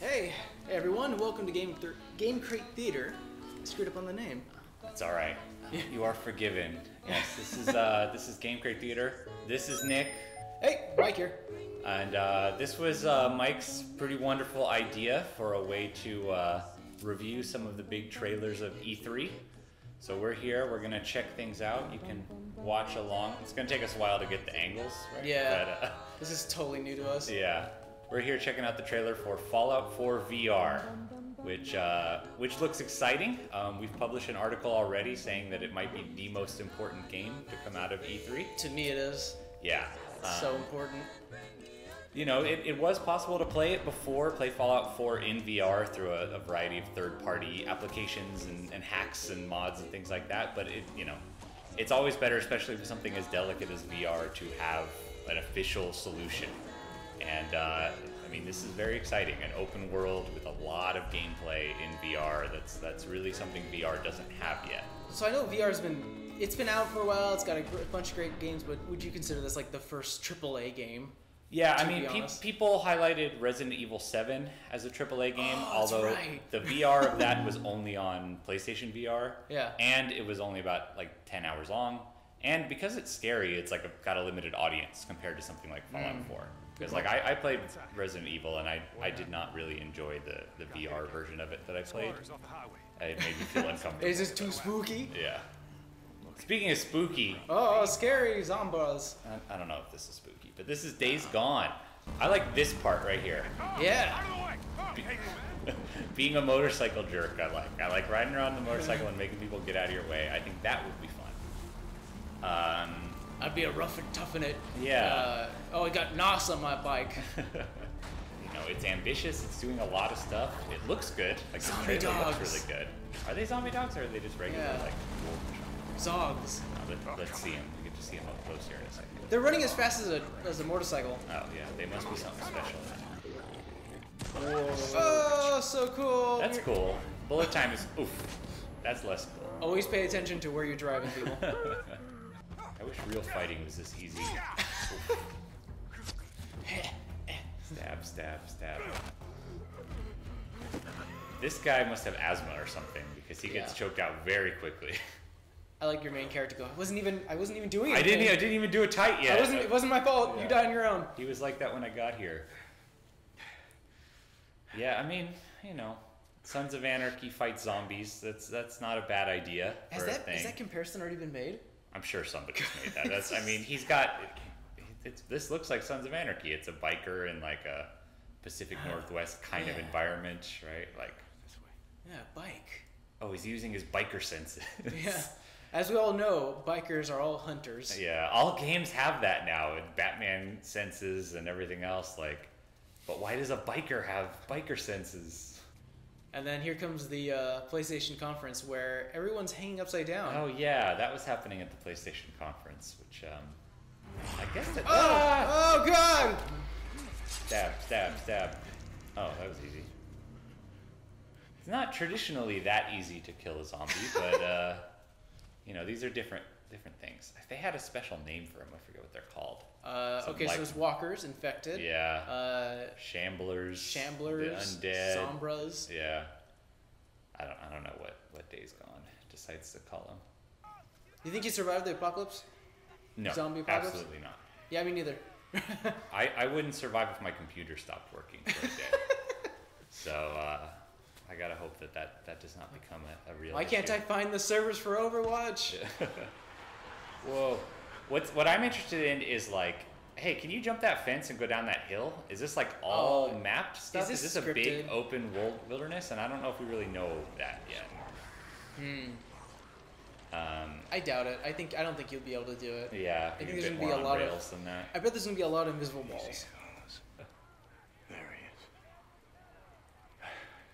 Hey everyone, welcome to GameCrate Theater. I screwed up on the name. That's all right. You are forgiven. Yes, this is GameCrate Theater. This is Nick. Hey, Mike here. And this was Mike's pretty wonderful idea for a way to review some of the big trailers of E3. So we're here. We're gonna check things out. You can watch along. It's gonna take us a while to get the angles, right? Yeah. But, this is totally new to us. Yeah. We're here checking out the trailer for Fallout 4 VR, which looks exciting. We've published an article already saying that it might be the most important game to come out of E3. To me, it is. Yeah. It's so important. You know, it was possible to play it before, play Fallout 4 in VR through a variety of third-party applications and hacks and mods and things like that, but it's always better, especially for something as delicate as VR, to have an official solution. And I mean, this is very exciting. An open world with a lot of gameplay in VR. That's really something VR doesn't have yet. So I know VR's been out for a while. It's got a bunch of great games, but would you consider this like the first AAA game? Yeah, I mean, people highlighted Resident Evil 7 as a AAA game, although the VR of that was only on PlayStation VR. Yeah. And it was only about like 10 hours long. And because it's scary, it's like got a limited audience compared to something like Fallout 4. Because like I played Resident Evil and I did not really enjoy the VR version of it that I played. It made me feel uncomfortable. Is this too spooky? Yeah. Speaking of spooky. Oh, scary zombies. I don't know if this is spooky, but this is Days Gone. I like this part right here. Yeah. Being a motorcycle jerk, I like riding around the motorcycle and making people get out of your way. I think that would be fun. I'd be a rough and tough in it. Yeah. I got NOS on my bike. You know, it's ambitious. It's doing a lot of stuff. It looks good. Like the zombie trailer dogs. looks really good. Are they zombie dogs or are they just regular like wolf? Zogs. Let's see them. We get to see them up close here in a second. They're running as fast as a motorcycle. Oh yeah, they must be something special. Oh, so cool. That's cool. Bullet time is oof. That's less cool. Always pay attention to where you're driving, people. I wish real fighting was this easy. Stab, stab, stab. This guy must have asthma or something because he gets choked out very quickly. I like your main character go. I wasn't even doing anything. I didn't even do a tight yet. It wasn't my fault. Yeah. You died on your own. He was like that when I got here. Yeah, I mean, you know, Sons of Anarchy fight zombies. That's not a bad idea for a thing. Has that comparison already been made? I'm sure somebody's made that. I mean, this looks like Sons of Anarchy. It's a biker in like a Pacific Northwest kind of environment, right? Like this way. Yeah, bike. Oh, he's using his biker senses. Yeah. As we all know, bikers are all hunters. Yeah, all games have that now, and Batman senses and everything else. Like, but why does a biker have biker senses? And then here comes the PlayStation conference where everyone's hanging upside down. Oh yeah, that was happening at the PlayStation conference, which I guess that. Oh God! Stab, stab, stab. Oh, that was easy. It's not traditionally that easy to kill a zombie, but you know, these are different things. If they had a special name for them, I forget what they're called. So there's walkers, infected. Yeah. Shamblers. The undead. Sombras. Yeah. I don't know what Days Gone decides to call them. You think you survived the apocalypse? No. Zombie apocalypse? Absolutely not. Yeah, me neither. I wouldn't survive if my computer stopped working for a day. So I gotta hope that does not become a real Why can't I find the servers for Overwatch? Whoa. What I'm interested in is like, hey, can you jump that fence and go down that hill? Is this like all mapped stuff? Is this a big open wilderness? And I don't know if we really know that yet. I doubt it. I don't think you'll be able to do it. Yeah, I think there's gonna be a lot of than that. I bet there's gonna be a lot of invisible walls. There he is.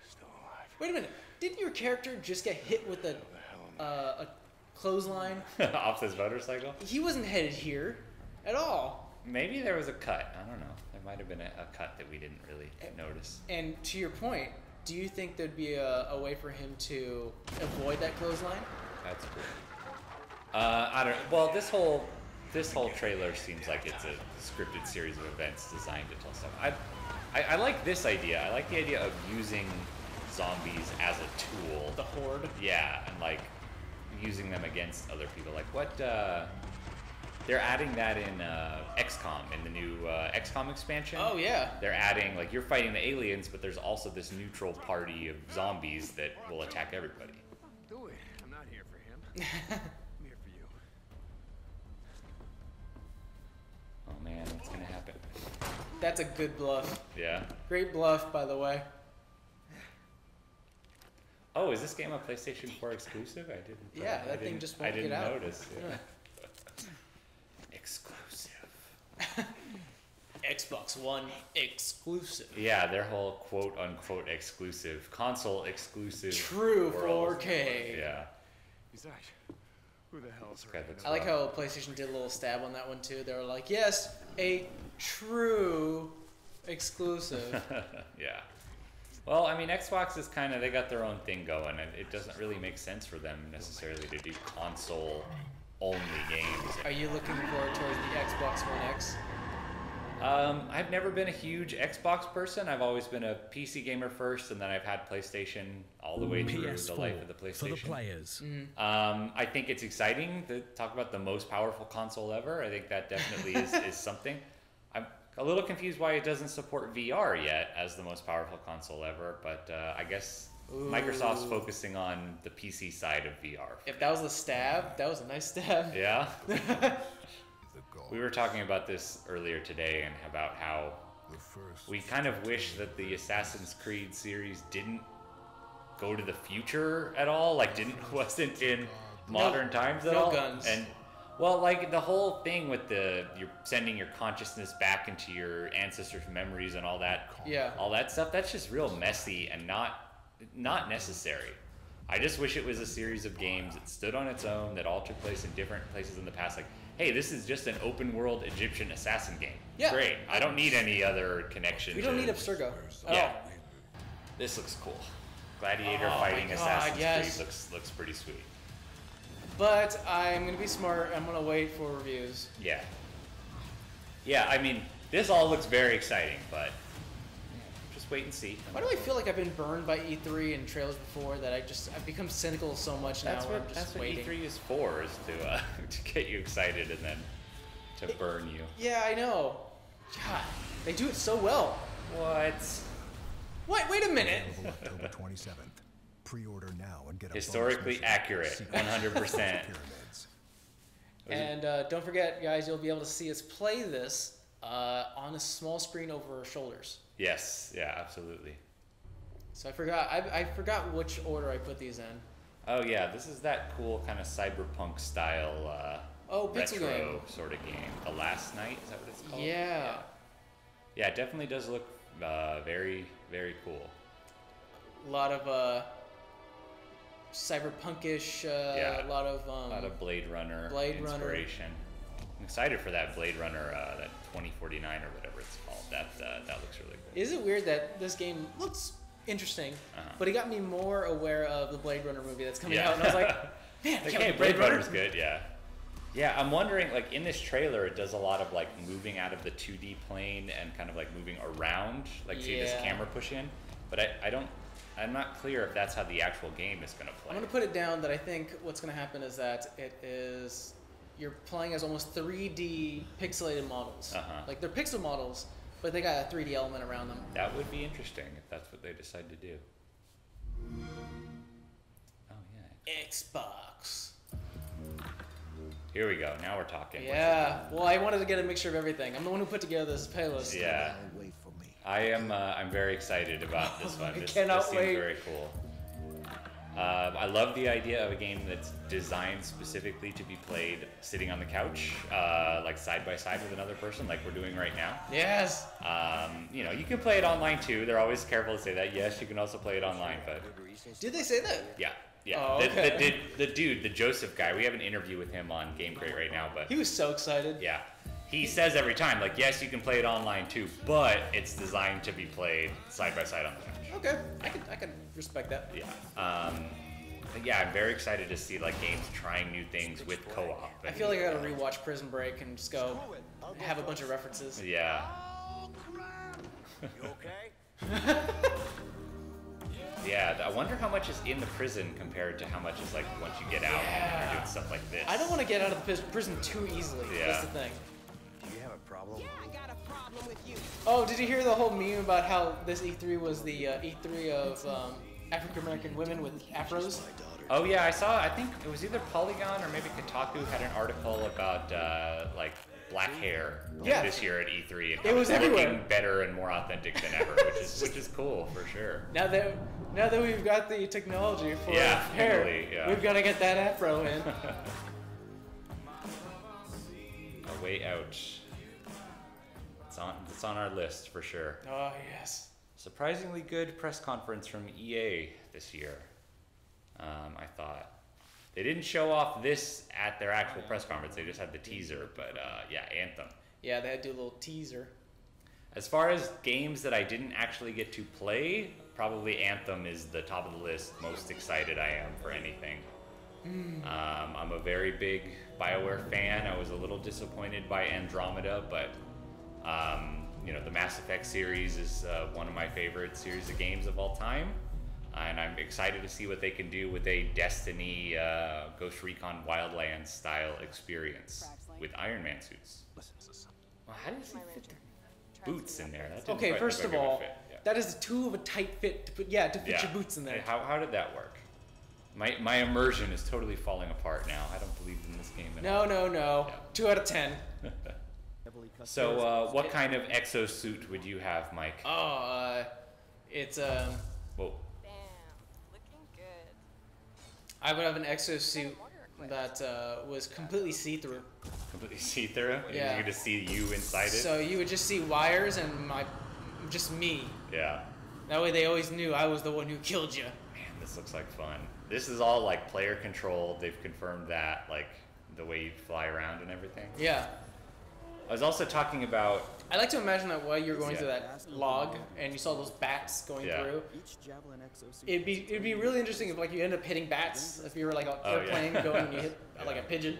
Still alive. Wait a minute. Didn't your character just get hit with a clothesline? Off his motorcycle? He wasn't headed here at all. Maybe there was a cut. I don't know. There might have been a cut that we didn't really notice. And to your point, do you think there'd be a way for him to avoid that clothesline? That's cool. I don't. Well, this whole this whole trailer seems like it's a scripted series of events designed to tell stuff. I like this idea. I like the idea of using zombies as a tool. The horde. Yeah, and like using them against other people. Like what? They're adding that in XCOM, in the new XCOM expansion. Oh yeah. They're adding, like, you're fighting the aliens, but there's also this neutral party of zombies that will attack everybody. Do it. I'm not here for him. I'm here for you. Oh man, what's gonna happen? That's a good bluff. Yeah. Great bluff, by the way. Oh, is this game a PlayStation 4 exclusive? I didn't. Yeah, that thing just won't get out. I didn't notice. Yeah. Yeah. Exclusive. Xbox One exclusive. Yeah, their whole quote unquote exclusive, console exclusive. True world. 4K. Yeah. Besides, who the hell's Okay, that's I like how PlayStation did a little stab on that one too. They were like, yes, a true exclusive. Yeah. Well, I mean, Xbox is kind of, they got their own thing going, and it doesn't really make sense for them necessarily to do console-only games. Are you looking forward towards the Xbox One X? I've never been a huge Xbox person. I've always been a PC gamer first, and then I've had PlayStation all the way through the life of the PlayStation. For the players. I think it's exciting to talk about the most powerful console ever. I think that definitely is something. I'm a little confused why it doesn't support VR yet as the most powerful console ever, but I guess Microsoft's focusing on the PC side of VR. If that was a stab, that was a nice stab. Yeah. We were talking about this earlier today and about how we kind of wish that the Assassin's Creed series didn't go to the future at all, like wasn't in modern times at all. No guns. And well, like the whole thing with you're sending your consciousness back into your ancestors' memories and all that. Yeah. All that stuff, that's just real messy and not necessary. I just wish it was a series of games that stood on its own, that all took place in different places in the past. Like, hey, this is just an open world Egyptian assassin game. Yeah. Great. I don't need any other connection. We don't need Abstergo. Yeah. This looks cool. Gladiator Oh fighting my God, Assassin's yes. Creed looks pretty sweet. But I'm gonna be smart. I'm gonna wait for reviews. Yeah. Yeah, I mean, this all looks very exciting, but just wait and see. Why do I feel like I've been burned by E3 and trailers before that I've become cynical so much now? That's where what, I'm just that's waiting. what E3 is for, is to get you excited and then to burn you. Yeah, I know. God, they do it so well. What? Wait a minute. October 27th. Pre-order now and get a Historically accurate, 100%. And don't forget, guys, you'll be able to see us play this on a small screen over our shoulders. Yes, yeah, absolutely. So I forgot which order I put these in. Oh yeah, this is that cool kind of cyberpunk style Pixel retro game. sort of game. The Last Night, is that what it's called? Yeah. Yeah, it definitely does look very, very cool. A lot of cyberpunkish, a lot of Blade Runner Blade Runner. inspiration. I'm excited for that Blade Runner, that 2049 or whatever it's called. That looks really cool. Is it weird that this game looks interesting, but it got me more aware of the Blade Runner movie that's coming out, and I was like, man, like, hey, Blade Runner's good, yeah. Yeah, I'm wondering, like, in this trailer, it does a lot of, like, moving out of the 2D plane and kind of, like, moving around, like, see this camera push in. But I'm not clear if that's how the actual game is going to play. I'm going to put it down that I think what's going to happen is that you're playing as almost 3D pixelated models. Like, they're pixel models, but they got a 3D element around them. That would be interesting if that's what they decide to do. Oh, yeah. Xbox. Here we go. Now we're talking. Yeah. Well, I wanted to get a mixture of everything. I'm the one who put together this playlist. Yeah. I'm very excited about this one. This cannot seems wait. very cool. I love the idea of a game that's designed specifically to be played sitting on the couch, like side by side with another person, like we're doing right now. Yes. You know, you can play it online too. They're always careful to say that. Yes, you can also play it online, but Did they say that? yeah. Yeah, Oh, okay. the dude, the Joseph guy, we have an interview with him on GameCrate right now, but He was so excited. yeah, he says every time, like, yes, you can play it online too, but it's designed to be played side by side on the couch. Okay. I can respect that. Yeah. yeah, I'm very excited to see like games trying new things with co-op. I feel like I gotta rewatch Prison Break and just go have a bunch of references. Yeah. You okay? Yeah, I wonder how much is in the prison compared to how much is like once you get out and you're doing stuff like this. I don't want to get out of the prison too easily. Yeah. That's the thing. Do you have a problem? Yeah, I got a problem with you. Oh, did you hear the whole meme about how this E3 was the E3 of African American women with afros? Oh yeah, I saw. I think it was either Polygon or maybe Kotaku had an article about like black hair this year at E3. And it was everywhere. Looking better and more authentic than ever, which is cool for sure. Now that we've got the technology for hair, totally, we've got to get that afro in. A way out. It's on our list for sure. Oh yes. Surprisingly good press conference from EA this year. I thought they didn't show off this at their actual press conference. They just had the teaser, but yeah, Anthem. Yeah, they had to do a little teaser. As far as games that I didn't actually get to play, probably Anthem is the top of the list. Most excited I am for anything. I'm a very big BioWare fan. I was a little disappointed by Andromeda, but you know, the Mass Effect series is one of my favorite series of games of all time. And I'm excited to see what they can do with a Destiny Ghost Recon Wildlands style experience with Iron Man suits. Well, how does he fit the boots in there? That didn't Okay, quite first look of like it would all, fit. Yeah. that is too of a tight fit to put. Yeah, to fit your boots in there. How did that work? My immersion is totally falling apart now. I don't believe in this game anymore. No. Yeah. 2 out of 10. So, what kind of exosuit would you have, Mike? Oh, it's Whoa. Damn, looking good. I would have an exosuit that was completely see-through. Completely see-through? Yeah. You're gonna see you inside it? So you would just see wires and just me. Yeah. That way they always knew I was the one who killed you. Man, this looks like fun. This is all like player controlled. They've confirmed that, like the way you fly around and everything. Yeah. I was also talking about. I like to imagine that while you're going through that log and you saw those bats going through. It'd be really interesting if like you end up hitting bats. If you were like an airplane going and you hit like a pigeon.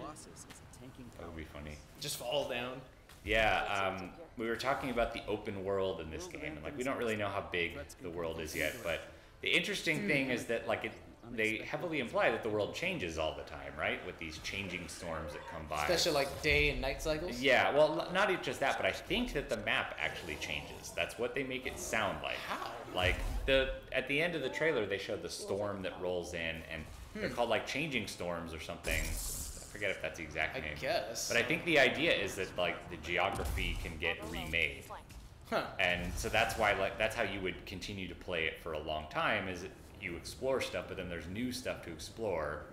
That would be funny. Just fall down. Yeah, we were talking about the open world in this game, and like we don't really know how big the world is yet. But the interesting thing is that like they heavily imply that the world changes all the time, right? With these changing storms that come by. Especially like day and night cycles? Yeah, well, not just that, but I think that the map actually changes. That's what they make it sound like. How? Like, at the end of the trailer, they showed the storm that rolls in, and they're called like changing storms or something. I forget if that's the exact name. I guess. But I think the idea is that like the geography can get remade. Huh. And so that's why like that's how you would continue to play it for a long time is you explore stuff, but then there's new stuff to explore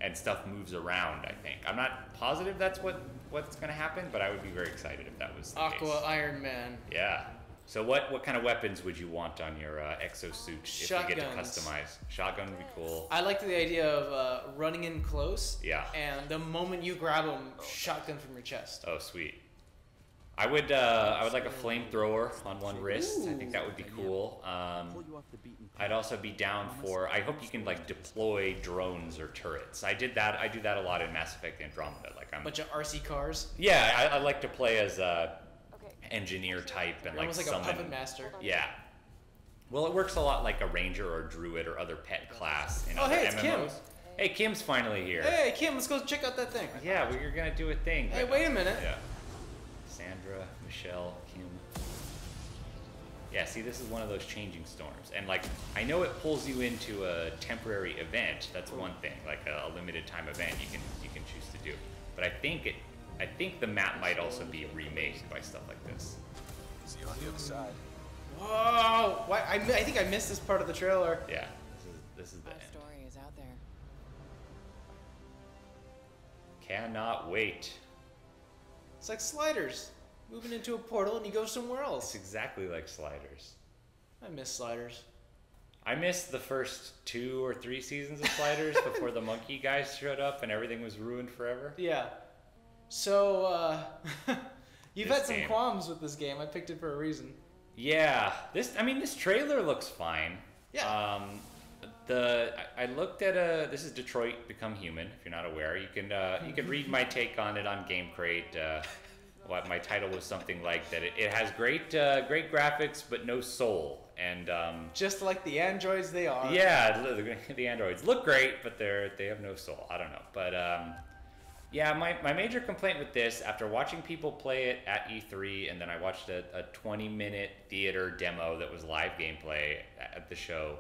and stuff moves around, I think. I'm not positive that's what's going to happen, but I would be very excited if that was the Aqua case. Iron Man. Yeah. So what kind of weapons would you want on your exosuit if you get to Shotguns. customize? Shotgun would be cool. I like the idea of running in close. Yeah. And the moment you grab them, shotgun from your chest. Oh, sweet. I would like a flamethrower on one wrist. I think that would be cool. I'd also be down for. I hope you can like deploy drones or turrets. I do that a lot in Mass Effect Andromeda. Like Bunch of RC cars. Yeah, I like to play as a engineer type and like Almost like summon. a puppet master. Yeah. Well, it works a lot like a ranger or a druid or other pet class in other hey, it's MMOs. Kim. Hey, Kim's finally here. Hey, Kim, let's go check out that thing. Yeah, we're gonna do a thing. Hey, but- wait a minute. Yeah. Sandra, Michelle, Kim. Yeah, see, this is one of those changing storms, and like I know it pulls you into a temporary event. That's one thing, like a limited time event you can choose to do. But I think the map might also be remade by stuff like this. See you on the other side. Whoa! Why? I think I missed this part of the trailer. Yeah, this is the Our end. story is out there. Cannot wait. It's like Sliders. Moving into a portal and you go somewhere It's else. exactly like Sliders. I miss Sliders. I missed the first 2 or 3 seasons of Sliders before the monkey guys showed up and everything was ruined forever. Yeah. So, you've This had some game. qualms with this game. I picked it for a reason. Yeah, this trailer looks fine. Yeah. I looked at this is Detroit Become Human. If you're not aware, you can read my take on it on GameCrate. What my title was something like that. It has great graphics but no soul, and just like the androids they are. Yeah, the androids look great, but they have no soul. I don't know, but yeah, my major complaint with this, after watching people play it at E3, and then I watched a 20-minute theater demo that was live gameplay at the show.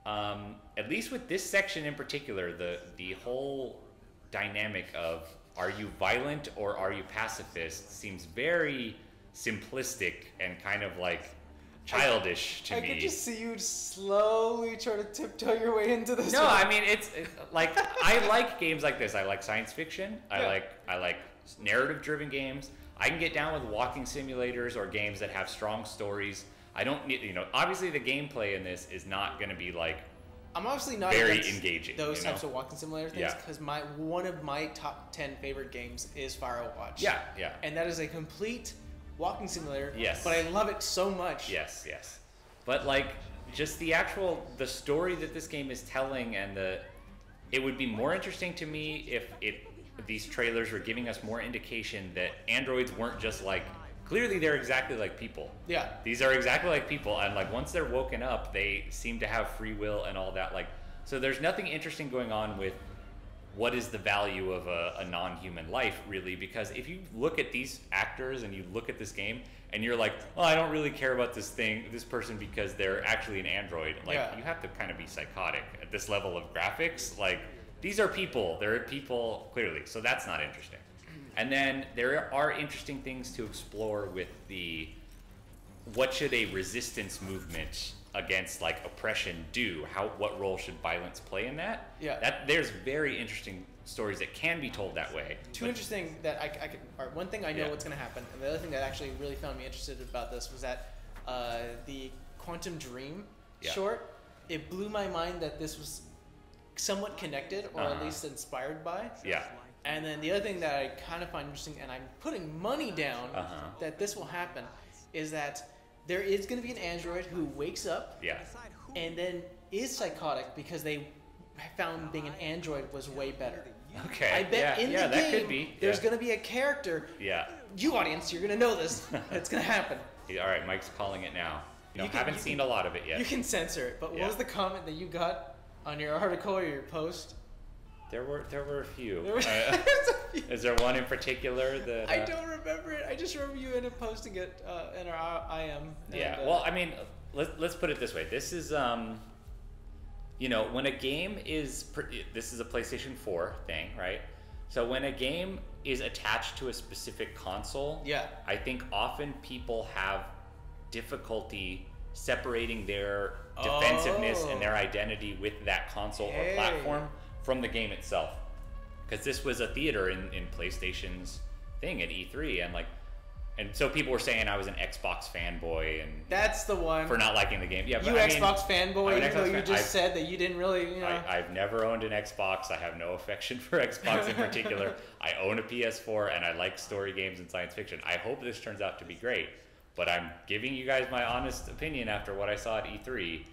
At least with this section in particular, the whole dynamic of are you violent or are you pacifist seems very simplistic and kind of like childish to me. I could just see you slowly try to tiptoe your way into this. No, I mean it's like I like games like this. I like science fiction. I like narrative-driven games. I can get down with walking simulators or games that have strong stories. I don't need, obviously the gameplay in this is not going to be like I'm obviously not very engaging. Those types of walking simulator things, because one of my top 10 favorite games is Firewatch. Yeah, yeah. And that is a complete walking simulator. Yes. But I love it so much. Yes, yes. But like just the story that this game is telling, and it would be more interesting to me if these trailers were giving us more indication that androids weren't just like, clearly they're exactly like people. Yeah. These are exactly like people, and like once they're woken up, they seem to have free will and all that. Like, so there's nothing interesting going on with what is the value of a non-human life, really, because if you look at these actors and you look at this game and you're like, oh, I don't really care about this person because they're actually an android. Like, you have to kind of be psychotic at this level of graphics. Like, these are people. They're people, clearly. So that's not interesting. And then there are interesting things to explore with what should a resistance movement against like oppression do? What role should violence play in that? Yeah. There's very interesting stories that can be told that way. Two interesting that I could. Or one thing I know what's going to happen, and the other thing that actually really found me interested about this was that the Quantum Dream short. It blew my mind that this was somewhat connected, or at least inspired by. Yeah. And then the other thing that I kind of find interesting, and I'm putting money down that this will happen, is that there is going to be an android who wakes up and then is psychotic because they found being an android was way better. Okay. I bet in the game that could be. There's going to be a character. Yeah. You audience, you're going to know this. It's going to happen. All right, Mike's calling it now. Haven't seen a lot of it yet. You can censor it, but what was the comment that you got on your article or your post? There were a few. Is there one in particular that I don't remember it. I just remember you ended up posting it in our IM. Yeah. Well, I mean, let's put it this way. This is when a game is this is a PlayStation 4 thing, right? So when a game is attached to a specific console, I think often people have difficulty separating their defensiveness and their identity with that console or platform from the game itself, because this was a theater in PlayStation's thing at E3, and so people were saying I was an Xbox fanboy, and that's the one for not liking the game. Yeah, but Xbox fanboy, even though you just said that you didn't really. I've never owned an Xbox. I have no affection for Xbox in particular. I own a PS4, and I like story games and science fiction. I hope this turns out to be great, but I'm giving you guys my honest opinion after what I saw at E3.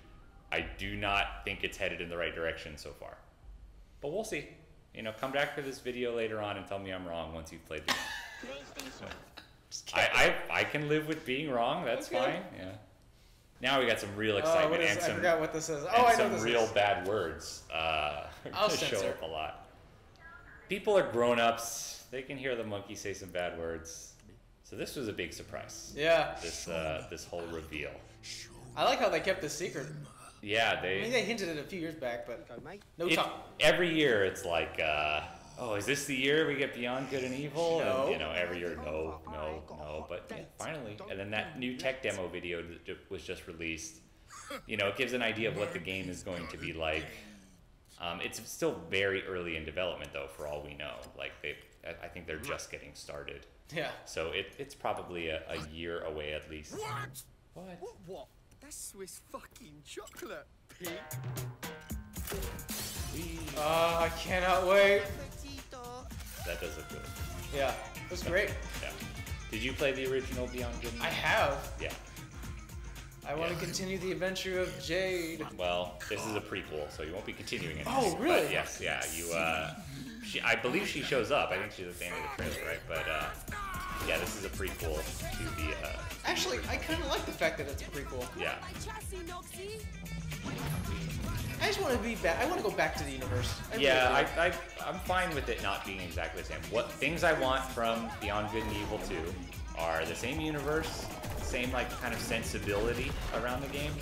I do not think it's headed in the right direction so far. But we'll see. Come back to this video later on and tell me I'm wrong once you've played the game. I can live with being wrong. That's fine. Yeah. Now we got some real excitement and some. I forgot what this is. Oh, I know this real bad words. I'll show up a lot. People are grown-ups. They can hear the monkey say some bad words. So this was a big surprise. Yeah. This whole reveal. I like how they kept the secret. Yeah, I mean, they hinted it a few years back, but no talk. Every year it's like, is this the year we get Beyond Good and Evil? No. And, every year, no. But finally. And then that new tech demo video that was just released, it gives an idea of what the game is going to be like. It's still very early in development, though, for all we know. Like, I think they're just getting started. Yeah. So it's probably a year away at least. What? That's Swiss fucking chocolate, pig. I cannot wait. That does look good. Yeah, it was great. Yeah. Did you play the original Beyond Good and Evil? I have. Yeah. I want to continue the adventure of Jade. Well, this is a prequel, so you won't be continuing it. Oh, really? But yes, yeah. I believe she shows up. I think she's at the end of the trailer, right? But yeah, this is a prequel to the. Actually, I kind of like the fact that it's a prequel. Yeah. I just want to be back. I want to go back to the universe. I'm fine with it not being exactly the same. What things I want from Beyond Good and Evil 2 are the same universe, same like kind of sensibility around the game,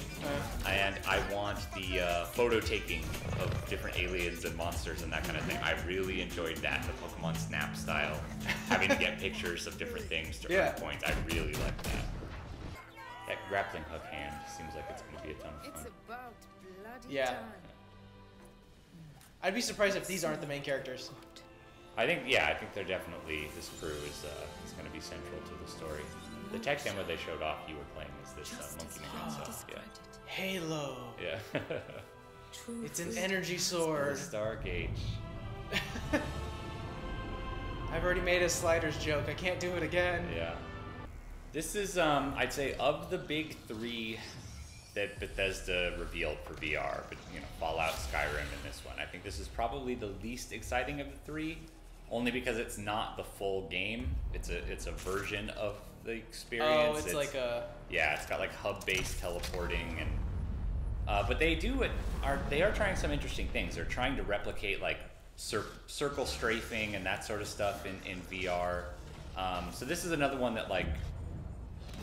and I want the photo taking of different aliens and monsters and that kind of thing. I really enjoyed that, the Pokemon Snap style, having to get pictures of different things to earn points. I really like that. That grappling hook hand seems like it's going to be a ton of fun. It's about bloody Yeah. I'd be surprised if these aren't the main characters. I think they're definitely, this crew is going to be central to the story. The tech demo they showed off you were playing is this Monkey Man stuff. Yeah. Halo. Yeah. It's an energy sword. Stargate. I've already made a sliders joke. I can't do it again. Yeah. This is, I'd say, of the big three that Bethesda revealed for VR, but Fallout, Skyrim, and this one, I think this is probably the least exciting of the three, only because it's not the full game. It's a version of the experience. Oh, it's like a... Yeah, it's got like hub-based teleporting, and but they are trying some interesting things. They're trying to replicate like circle strafing and that sort of stuff in VR. So this is another one that like,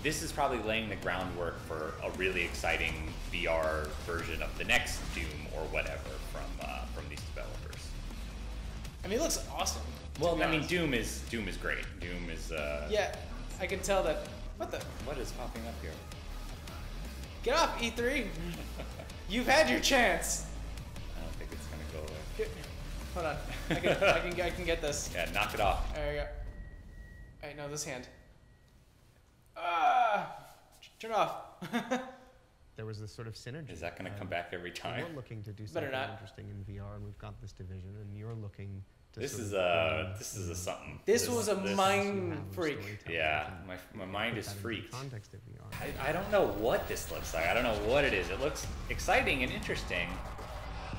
this is probably laying the groundwork for a really exciting VR version of the next Doom or whatever from these developers. I mean, it looks awesome. Well, I mean, Doom is great. Doom is. Yeah, I can tell that. What is popping up here? Get off, E3. You've had your chance. I don't think it's gonna go away. Hold on, I can get this. Yeah, knock it off. There we go. Alright, no, this hand. Turn it off. There was this sort of synergy. Is that going to come back every time? We're looking to do something interesting in VR, and we've got this division, and you're looking to This is a something. This was a mind freak. Yeah, my mind is freaked. Context of VR. I don't know what this looks like. I don't know what it is. It looks exciting and interesting.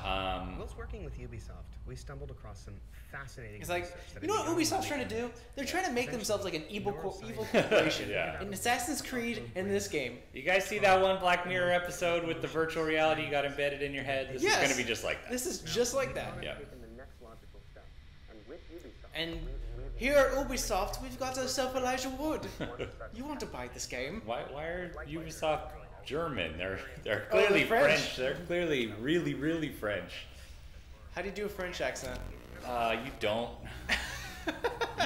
Whilst working with Ubisoft, we stumbled across some fascinating. It's like, you know what Ubisoft's trying to do? They're trying to make themselves like an evil corporation. Yeah. In Assassin's Creed and this game. You guys see that one Black Mirror episode with the virtual reality you got embedded in your head? This is going to be just like that. This is just like that. Yeah. And here at Ubisoft, we've got ourselves Elijah Wood. You want to buy this game? Why are Ubisoft German? They're clearly French. They're clearly really French. How do you do a French accent? You don't.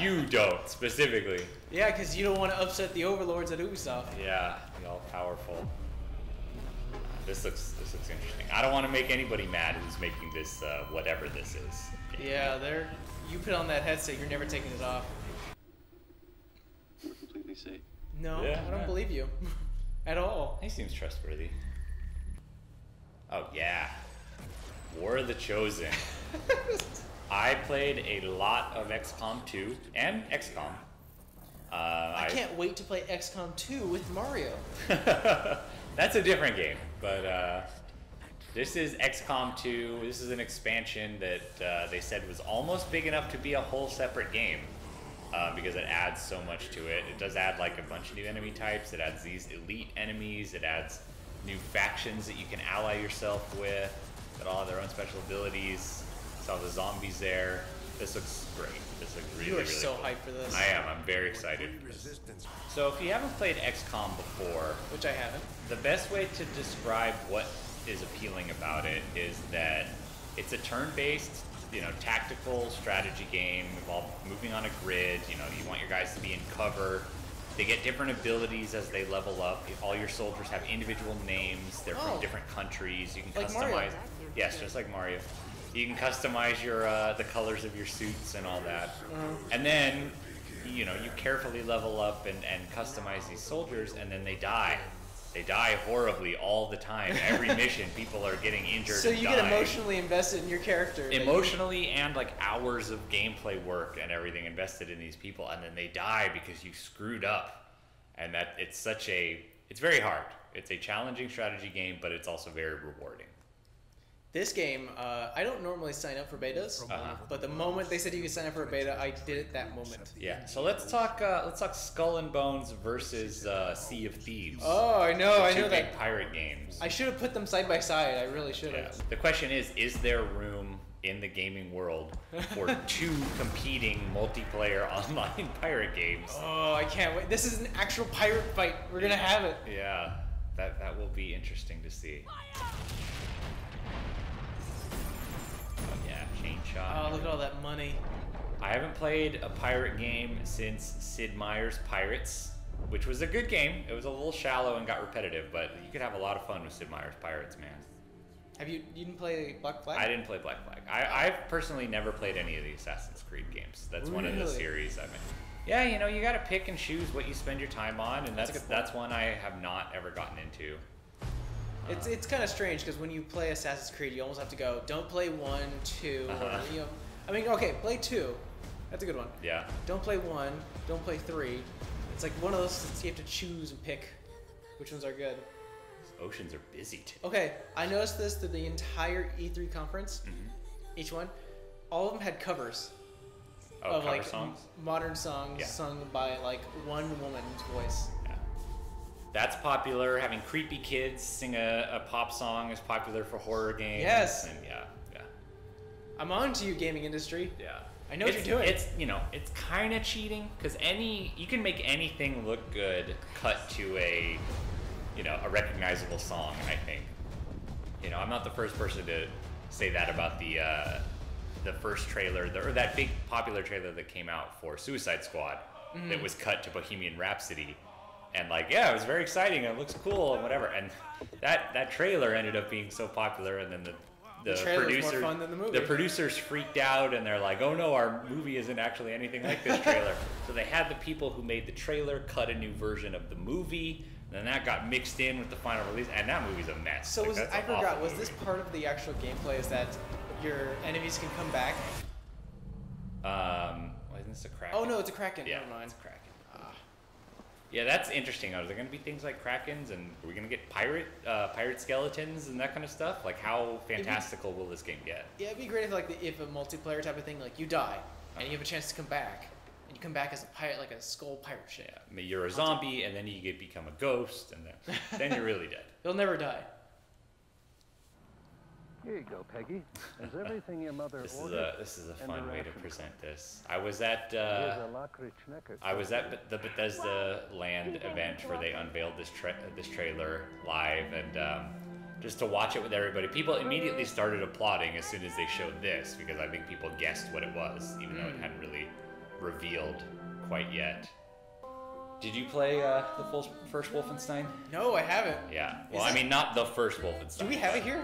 You don't, specifically. Yeah, because you don't want to upset the overlords at Ubisoft. Yeah, the all-powerful. This looks interesting. I don't want to make anybody mad who's making this, whatever this is. Yeah, you put on that headset, you're never taking it off. We're completely safe. No, Yeah, I don't believe you. At all. He seems trustworthy. Oh, yeah. War of the Chosen. I played a lot of XCOM 2 and XCOM. I can't wait to play XCOM 2 with Mario. That's a different game, but this is XCOM 2. This is an expansion that they said was almost big enough to be a whole separate game because it adds so much to it. It does add like a bunch of new enemy types. It adds these elite enemies. It adds new factions that you can ally yourself with that all have their own special abilities. Saw the zombies there. This looks great. This looks really, You are really so cool. hyped for this. I am. I'm very excited for this. So if you haven't played XCOM before, Which I haven't. the best way to describe what is appealing about it is that it's a turn-based, tactical strategy game involved moving on a grid. You want your guys to be in cover. They get different abilities as they level up. All your soldiers have individual names. They're from different countries. You can Like customize. Mario. Yes, just like Mario. You can customize your the colors of your suits and all that. And then, you carefully level up and customize these soldiers, and then they die. They die horribly all the time. Every mission, people are getting injured. So you and get dying. emotionally invested in your character. Emotionally and like hours of gameplay work and everything invested in these people, and then they die because you screwed up. And that it's very hard. It's a challenging strategy game, but it's also very rewarding. This game, I don't normally sign up for betas, but the moment they said you could sign up for a beta, I did it that moment. Yeah. So let's talk Skull and Bones versus Sea of Thieves. Oh, I know Two big that. pirate games. I should have put them side by side. I really should have. Yeah. The question is there room in the gaming world for two competing multiplayer online pirate games? Oh, I can't wait. This is an actual pirate fight. We're gonna have it. Yeah, that will be interesting to see. Oh yeah, chain shot. Oh, look at all that money. I haven't played a pirate game since Sid Meier's Pirates, which was a good game. It was a little shallow and got repetitive, but you could have a lot of fun with Sid Meier's Pirates, man. You didn't play Black Flag? I didn't play Black Flag. I've personally never played any of the Assassin's Creed games. That's one of the series I mean. Yeah, you know, you got to pick and choose what you spend your time on, and that's one I have not ever gotten into. It's kind of strange because when you play Assassin's Creed, you almost have to go, don't play 1, 2, or, you know. I mean, okay, play 2. That's a good one. Yeah. Don't play 1. Don't play 3. It's like one of those you have to choose and pick which ones are good. Oceans are busy today. Okay, I noticed this through the entire E3 conference. Each one, all of them had covers of cover like songs? modern songs sung by like one woman's voice. Yeah. That's popular. Having creepy kids sing a pop song is popular for horror games. Yes. And yeah. I'm on to you, gaming industry. Yeah. I know what you're doing. It's, you know, it's kind of cheating because you can make anything look good cut to a recognizable song, I think. You know, I'm not the first person to say that about the first trailer, or that big popular trailer that came out for Suicide Squad that was cut to Bohemian Rhapsody. And like, yeah, it was very exciting, and it looks cool and whatever. And that trailer ended up being so popular, and then the producer, more fun than the movie. The producers freaked out, and they're like, oh no, our movie isn't actually anything like this trailer. So they had the people who made the trailer cut a new version of the movie. Then that got mixed in with the final release, and that movie's a mess. So I forgot, was this part of the actual gameplay, is that your enemies can come back? Isn't this a Kraken? Oh no, it's a Kraken. Yeah, Never mind. it's a Kraken. Yeah, that's interesting. Are there going to be things like Krakens, and are we going to get pirate skeletons and that kind of stuff? Like, how fantastical will this game get? Yeah, it'd be great if a multiplayer type of thing, like you die, and you have a chance to come back. And you come back as a pirate, like a skull pirate ship. Yeah, I mean, you're a zombie, and then you become a ghost, and then you're really dead. You'll never die. Here you go, Peggy. Is everything your mother ordered? This is a fun way to present this. I was at the Bethesda Land event where they unveiled this trailer live, and just to watch it with everybody, people immediately started applauding as soon as they showed this, because I think people guessed what it was, even though it hadn't really revealed quite yet. Did you play the first Wolfenstein? No, I haven't. Yeah. Well, I mean, not the first Wolfenstein. Do we have it here?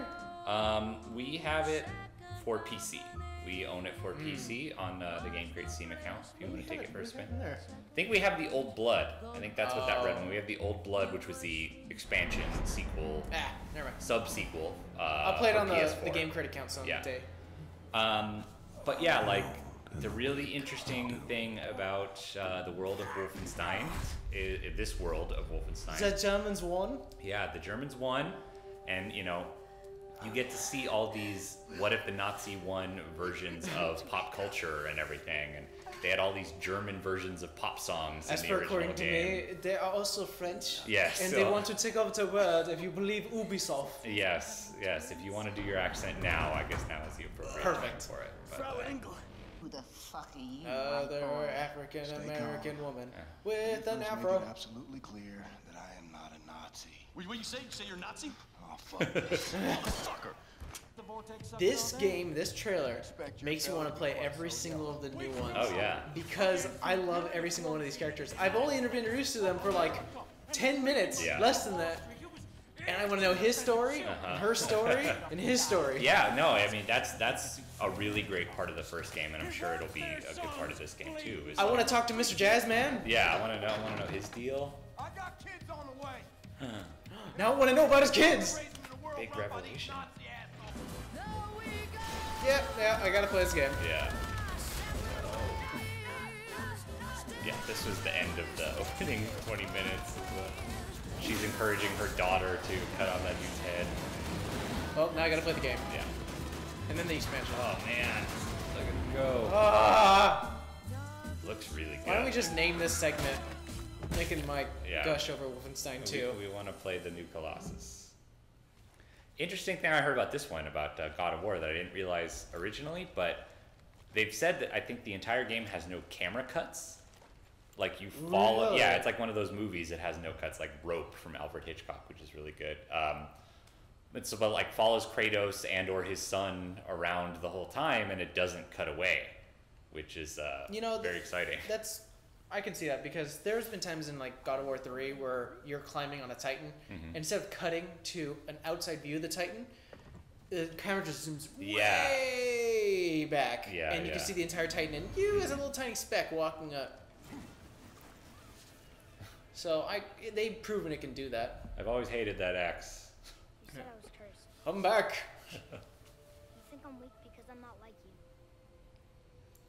We have it for PC. We own it for PC on the GameCrate Steam account. If you want to take it for a spin. There. I think we have the Old Blood. I think that's what that read when we have the Old Blood, which was the expansion sequel, never mind. Sub-sequel. I'll play it on the PS4. GameCrate account someday. But yeah, like, the really interesting thing about the world of Wolfenstein, is this world of Wolfenstein. The Germans won? Yeah, the Germans won, and you know, you get to see all these what if the Nazi won versions of pop culture and everything, and they had all these German versions of pop songs in the original according game. to me, they are also French. Yes. And they want to take over the world if you believe Ubisoft. Yes. If you want to do your accent now, I guess now is the appropriate time for it. But, Who the fuck are you? Other African American woman with an afro. Make it absolutely clear that I am not a Nazi. What you say? You say you're a Nazi? Oh, fuck this. Sucker. This game, this trailer, makes you want to play every single of the new ones. Oh yeah. Because I love every single one of these characters. I've only been introduced to them for like 10 minutes, less than that. And I want to know his story, and her story, and his story. Yeah, no, I mean that's a really great part of the first game, and I'm sure it'll be a good part of this game too. I want to talk to Mr. Jazzman. Yeah, I want to know his deal. I got kids on the way. Now I want to know about his kids. Big revelation. Yeah, I gotta play this game. Yeah. Yeah, this was the end of the opening 20 minutes of the she's encouraging her daughter to cut off that dude's head. Well, now I gotta play the game. Yeah. And then the expansion. Oh man, look at him go. Ah! Looks really good. Why don't we just name this segment making Mike gush over Wolfenstein 2? We want to play the new Colossus. Interesting thing I heard about this one, about God of War, that I didn't realize originally, but they've said that I think the entire game has no camera cuts. Like you follow, Really? yeah, it's like one of those movies that has no cuts, like Rope from Alfred Hitchcock, which is really good. It's about like follows Kratos and or his son around the whole time, and it doesn't cut away, which is very exciting. I can see that, because there's been times in like God of War 3 where you're climbing on a Titan, and instead of cutting to an outside view of the Titan, the camera just zooms way back, and you can see the entire Titan, and you as a little tiny speck walking up. So they've proven it can do that. I've always hated that axe. You said I was cursed. I'm back. You think I'm weak because I'm not like you.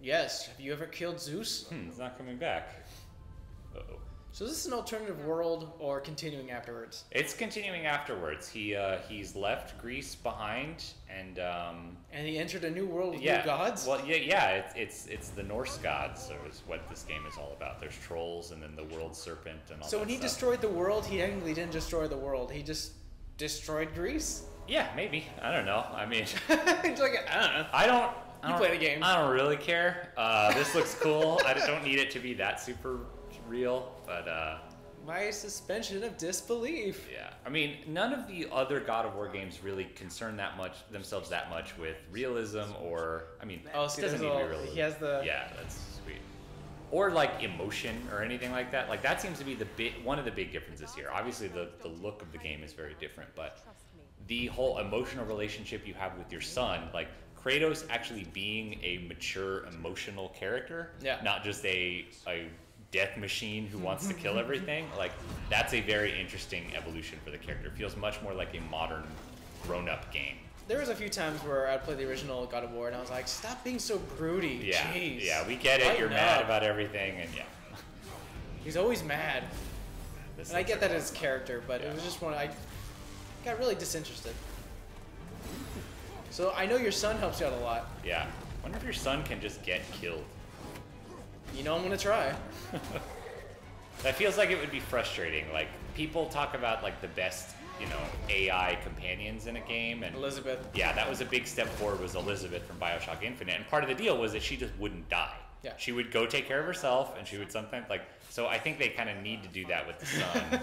Yes. Have you ever killed Zeus? It's not coming back. Uh-oh. So is this an alternative world or continuing afterwards? It's continuing afterwards. He's left Greece behind, and he entered a new world with new gods? Well, yeah. It's the Norse gods, so is what this game is all about. There's trolls, and then the world serpent, and all. So when he destroyed the world, he technically didn't destroy the world. He just destroyed Greece. Yeah, maybe. I don't know. I mean, it's like, I don't know. You play the game. I don't really care. This looks cool. I don't need it to be that super real, but my suspension of disbelief. Yeah, I mean, none of the other God of War games really concern themselves that much with realism, or I mean, it doesn't need to be realism. He has the that's sweet. Or like emotion or anything like that. Like that seems to be one of the big differences here. Obviously, the look of the game is very different, but the whole emotional relationship you have with your son, like Kratos actually being a mature, emotional character, not just a death machine who wants to kill everything. Like that's a very interesting evolution for the character. It feels much more like a modern grown-up game. There was a few times where I'd play the original God of War and I was like, stop being so broody. Yeah, Jeez. Yeah, we get it. You're mad about everything, and he's always mad. And I get that as character, but it was just one I got really disinterested. So I know your son helps you out a lot. Yeah. I wonder if your son can just get killed. You know I'm gonna try. That feels like it would be frustrating. Like people talk about like the best, AI companions in a game, and Elizabeth. Yeah, that was a big step forward. Was Elizabeth from BioShock Infinite, and part of the deal was that she just wouldn't die. Yeah. She would go take care of herself, and she would sometimes So I think they kind of need to do that with the son,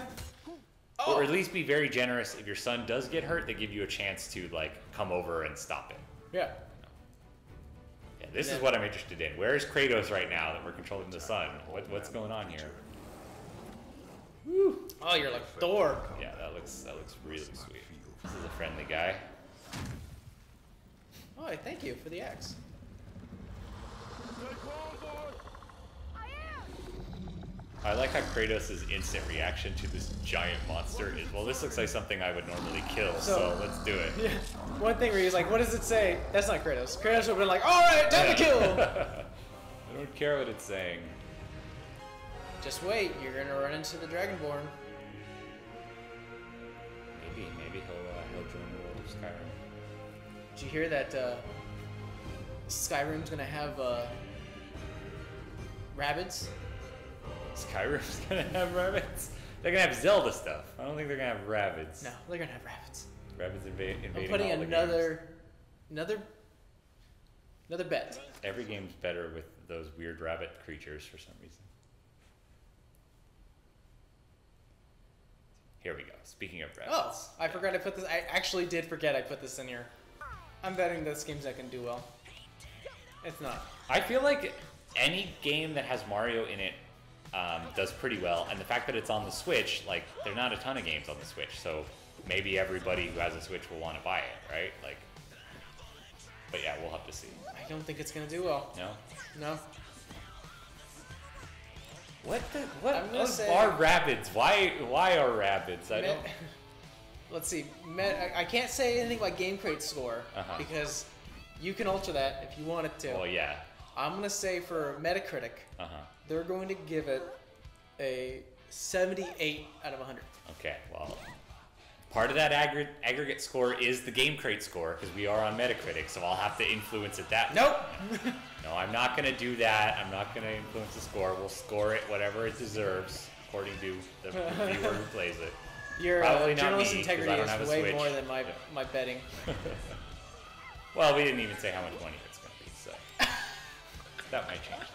or at least be very generous. If your son does get hurt, they give you a chance to come over and stop it. Yeah. This is what I'm interested in. Where is Kratos right now that we're controlling the sun? What's going on here? Woo. Oh, you're like Thor. Yeah, that looks really sweet. This is a friendly guy. Oh, thank you for the axe. I like how Kratos' instant reaction to this giant monster is, well, this looks like something I would normally kill, so let's do it. Yeah. One thing where he's like, what does it say? That's not Kratos. Kratos would have been like, all right, time to kill. I don't care what it's saying. Just wait, you're going to run into the Dragonborn. Maybe he'll join the world of Skyrim. Did you hear that Skyrim's going to have Rabbids? Skyrim's gonna have Rabbids? They're gonna have Zelda stuff. I don't think they're gonna have Rabbids. No, they're gonna have Rabbids. Rabbids invading I'm putting all the another bet. Every game's better with those weird rabbit creatures for some reason. Here we go. Speaking of Rabbids. Oh, I forgot I put this. I actually did forget I put this in here. I'm betting this game's not gonna do well. It's not. I feel like any game that has Mario in it does pretty well, and the fact that it's on the Switch, there are not a ton of games on the Switch, so maybe everybody who has a Switch will want to buy it, right? But yeah, we'll have to see. I don't think it's gonna do well. No. What are Rabbids? Why are Rabbids? I don't. Let's see. I can't say anything like GameCrate score because you can alter that if you wanted to. Well, yeah. I'm gonna say for Metacritic, they're going to give it a 78 out of 100. Okay, well, part of that aggregate score is the GameCrate score because we are on Metacritic, so I'll have to influence it that way. Nope. No, I'm not going to do that. I'm not going to influence the score. We'll score it whatever it deserves according to the viewer who plays it. Your journalist integrity is way Switch. more than my betting. Well, we didn't even say how much money it's going to be, so that might change that.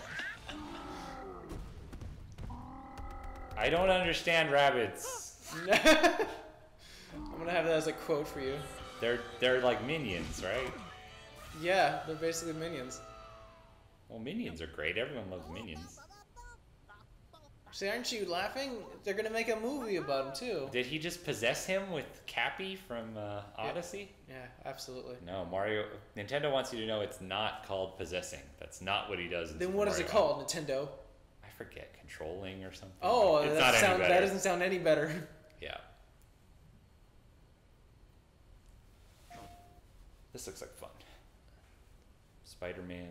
I don't understand Rabbids. I'm gonna have that as a quote for you. They're like minions, right? Yeah, they're basically minions. Well, minions are great. Everyone loves minions. See, aren't you laughing? They're gonna make a movie about him too. Did he just possess him with Cappy from Odyssey? Yeah, absolutely. No, Mario. Nintendo wants you to know it's not called possessing. That's not what he does. Then what is it called, Nintendo? I forget, controlling or something. Oh, that doesn't sound any better. Yeah. This looks like fun. Spider-Man.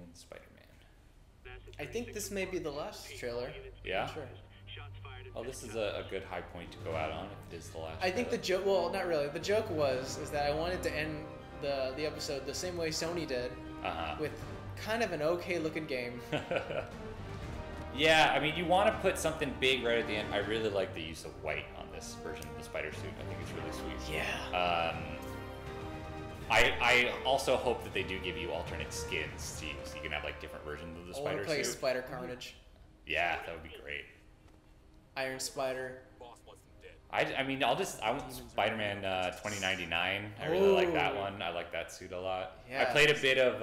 I think this may be the last trailer. Yeah? Sure. Well, this is a good high point to go out on if it is the last I think trailer. the joke, well, not really. The joke is that I wanted to end the episode the same way Sony did, with kind of an okay looking game. Yeah, I mean, you want to put something big right at the end. I really like the use of white on this version of the spider suit. I think it's really sweet. Yeah. I also hope that they do give you alternate skins so you can have like different versions of the I want spider to play suit. Spider Carnage. Yeah, that would be great. Iron Spider. I mean, I want Spider-Man 2099. I really like that one. I like that suit a lot. Yeah. I played a bit of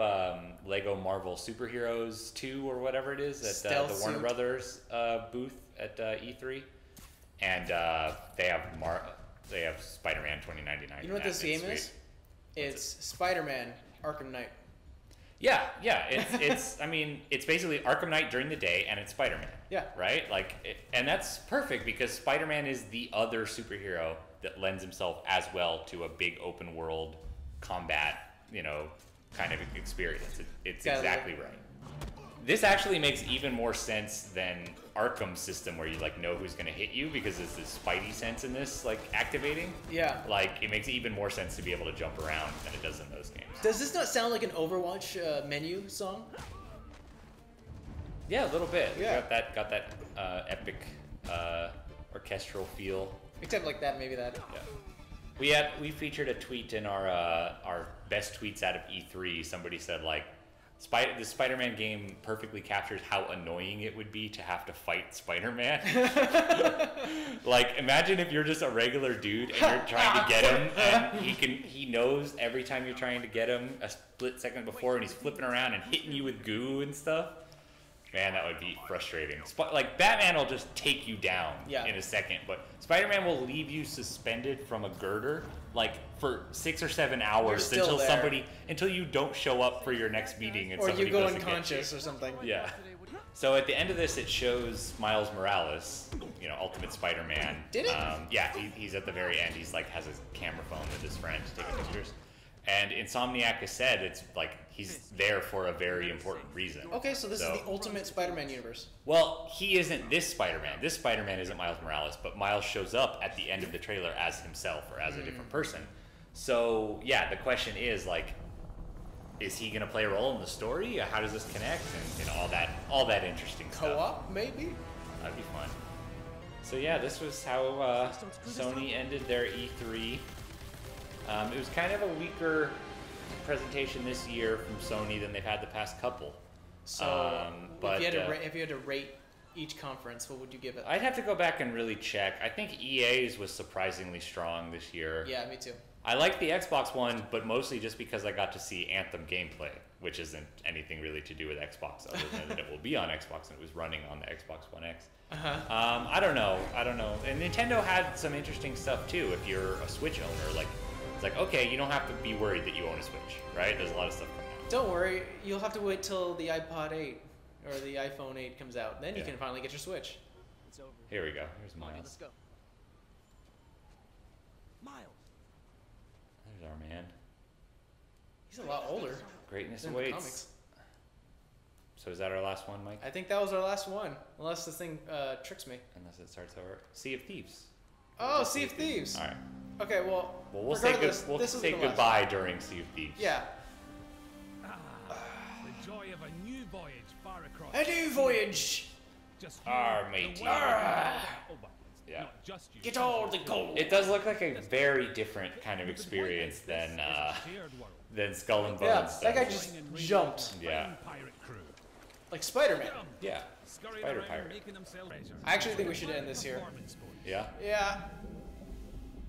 Lego Marvel Superheroes 2 or whatever it is at the Warner Brothers booth at E3, and they have Spider-Man 2099. You know what this game is? It's Spider-Man Arkham Knight. Yeah. It's I mean, it's basically Arkham Knight during the day, and it's Spider-Man. Yeah. Right? And that's perfect because Spider-Man is the other superhero that lends himself as well to a big open world combat, kind of experience. It's exactly right. This actually makes even more sense than Arkham's system where you know who's going to hit you because it's this Spidey sense in this activating. Yeah. It makes even more sense to be able to jump around than it does in those games. Does this not sound like an Overwatch menu song? Yeah, a little bit. Yeah. Got that epic orchestral feel. Except like that, maybe that. Yeah. We featured a tweet in our best tweets out of E3. Somebody said the Spider-Man game perfectly captures how annoying it would be to have to fight Spider-Man. Imagine if you're just a regular dude and you're trying to get him, and he knows every time you're trying to get him a split second before, and he's flipping around and hitting you with goo and stuff. Man, that would be frustrating. Batman will just take you down in a second, but Spider-Man will leave you suspended from a girder for 6 or 7 hours until you don't show up for your next meeting and or somebody you go goes unconscious or something. Yeah. So at the end of this, it shows Miles Morales, Ultimate Spider-Man. Did it? Yeah, he's at the very end. He's has his camera phone with his friend taking pictures. And Insomniac has said it's he's there for a very important reason. Okay, so this is the Ultimate Spider-Man universe. Well, he isn't this Spider-Man. This Spider-Man isn't Miles Morales, but Miles shows up at the end of the trailer as himself or as a different person. So, yeah, the question is is he going to play a role in the story? How does this connect? And all that interesting stuff. Co-op, maybe? That'd be fun. So, yeah, this was how Sony ended their E3. It was kind of a weaker presentation this year from Sony than they've had the past couple. So, if you had to rate each conference, what would you give it? I'd have to go back and really check. I think EA's was surprisingly strong this year. Yeah, me too. I liked the Xbox one, but mostly just because I got to see Anthem gameplay, which isn't anything really to do with Xbox, other than that it will be on Xbox and it was running on the Xbox One X. I don't know. And Nintendo had some interesting stuff too. If you're a Switch owner, it's okay, you don't have to be worried that you own a Switch, right? There's a lot of stuff coming out. Don't worry, you'll have to wait till the iPod 8 or the iPhone 8 comes out. Then you can finally get your Switch. It's over. Here we go. Here's Miles. Let's go. Miles. There's our man. He's a lot older. Greatness than awaits. the comics. So is that our last one, Mike? I think that was our last one, unless this thing tricks me. Unless it starts over. Sea of Thieves. Oh, Sea of Thieves. All right. Okay, well, we'll say goodbye during Sea of Thieves. Yeah. The joy of a new voyage far across. A new voyage. Just matey. Yeah. Get all the gold. It does look like a very different kind of experience than Skull and Bones. Yeah, that guy just jumped. Yeah. Like Spider-Man. Yeah. Spider Pirate. I actually think we should end this here. Yeah? Yeah.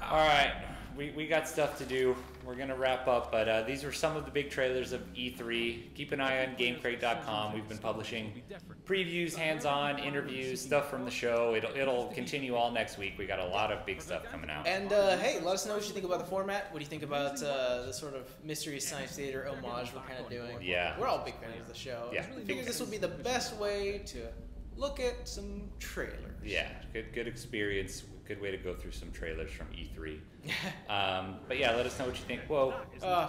Alright, we got stuff to do. We're going to wrap up, but these were some of the big trailers of E3. Keep an eye on GameCrate.com. We've been publishing previews, hands-on, interviews, stuff from the show. It'll continue all next week. We got a lot of big stuff coming out. And hey, let us know what you think about the format. What do you think about the sort of Mystery Science Theater homage we're kind of doing? Yeah. We're all big fans of the show. Yeah. I figured this would be the best way to look at some trailers. Yeah, good experience. Good way to go through some trailers from E3. But yeah, let us know what you think. Whoa,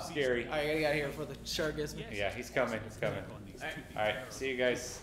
scary. All right, I gotta get out of here before the shark gets me. Yeah, he's coming. All right, see you guys.